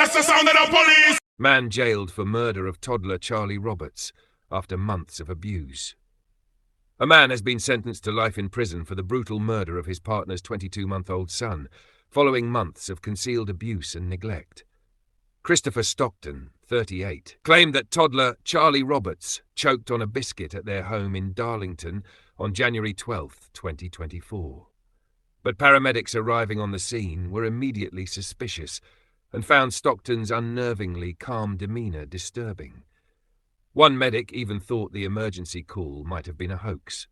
That's the sound of the police! Man jailed for murder of toddler Charlie Roberts after months of abuse. A man has been sentenced to life in prison for the brutal murder of his partner's 22-month-old son, following months of concealed abuse and neglect. Christopher Stockton, 38, claimed that toddler Charlie Roberts choked on a biscuit at their home in Darlington on January 12, 2024. But paramedics arriving on the scene were immediately suspicious and found Stockton's unnervingly calm demeanour disturbing. One medic even thought the emergency call might have been a hoax.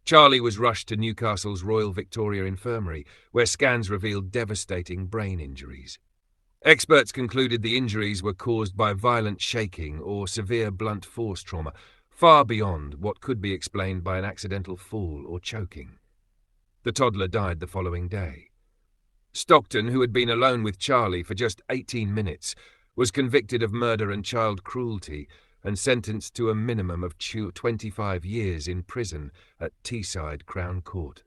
Charlie was rushed to Newcastle's Royal Victoria Infirmary, where scans revealed devastating brain injuries. Experts concluded the injuries were caused by violent shaking or severe blunt force trauma, far beyond what could be explained by an accidental fall or choking. The toddler died the following day. Stockton, who had been alone with Charlie for just 18 minutes, was convicted of murder and child cruelty and sentenced to a minimum of 25 years in prison at Teesside Crown Court.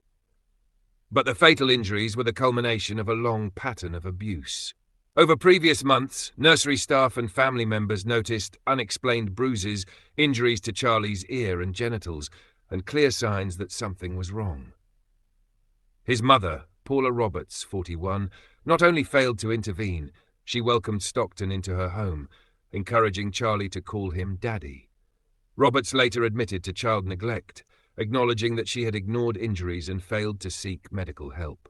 But the fatal injuries were the culmination of a long pattern of abuse. Over previous months, nursery staff and family members noticed unexplained bruises, injuries to Charlie's ear and genitals, and clear signs that something was wrong. His mother, Paula Roberts, 41, not only failed to intervene, she welcomed Stockton into her home, encouraging Charlie to call him Daddy. Roberts later admitted to child neglect, acknowledging that she had ignored injuries and failed to seek medical help.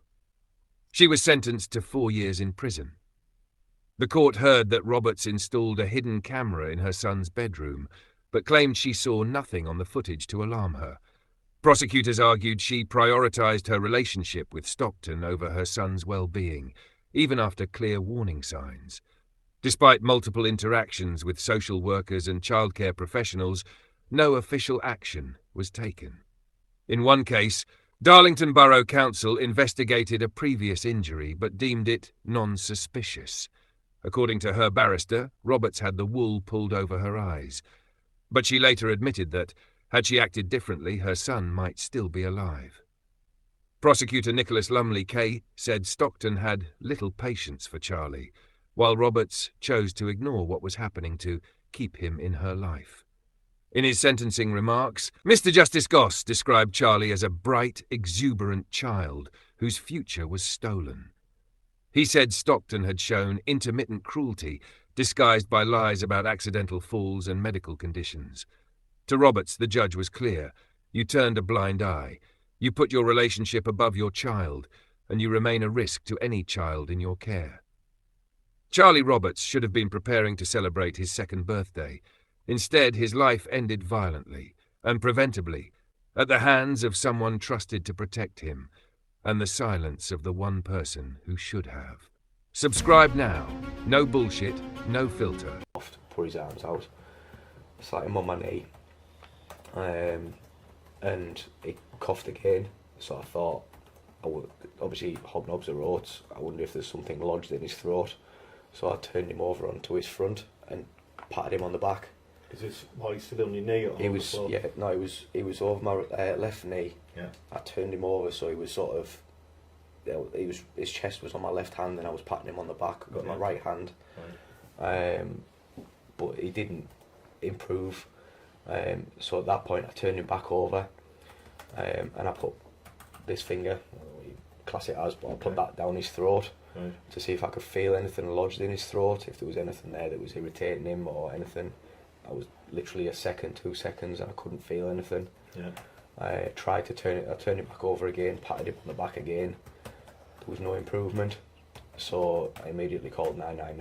She was sentenced to 4 years in prison. The court heard that Roberts installed a hidden camera in her son's bedroom, but claimed she saw nothing on the footage to alarm her. Prosecutors argued she prioritized her relationship with Stockton over her son's well-being, even after clear warning signs. Despite multiple interactions with social workers and childcare professionals, no official action was taken. In one case, Darlington Borough Council investigated a previous injury but deemed it non-suspicious. According to her barrister, Roberts had the wool pulled over her eyes. But she later admitted that, had she acted differently, her son might still be alive. Prosecutor Nicholas Lumley Kay said Stockton had little patience for Charlie, while Roberts chose to ignore what was happening to keep him in her life. In his sentencing remarks, Mr. Justice Goss described Charlie as a bright, exuberant child whose future was stolen. He said Stockton had shown intermittent cruelty disguised by lies about accidental falls and medical conditions. To Roberts, the judge was clear. You turned a blind eye. You put your relationship above your child, and you remain a risk to any child in your care. Charlie Roberts should have been preparing to celebrate his second birthday. Instead, his life ended violently and preventably at the hands of someone trusted to protect him, and the silence of the one person who should have. Subscribe now. No bullshit, no filter. Put his arms out, sat him on my knee, and he coughed again. So I thought, obviously hobnobs are oats, I wonder if there's something lodged in his throat. So I turned him over onto his front and patted him on the back. Is this while he's still on your knee? Or he was, yeah, no, he was over my left knee. Yeah. I turned him over, so he was sort of, his chest was on my left hand, and I was patting him on the back with my right hand. Right. But he didn't improve. So at that point, I turned him back over, and I put this finger, class it as, but I put that down his throat. Right. To see if I could feel anything lodged in his throat, if there was anything there that was irritating him or anything. I was literally a second, 2 seconds, and I couldn't feel anything. Yeah. I tried to turn it back over again, patted him on the back again. There was no improvement, so I immediately called 999.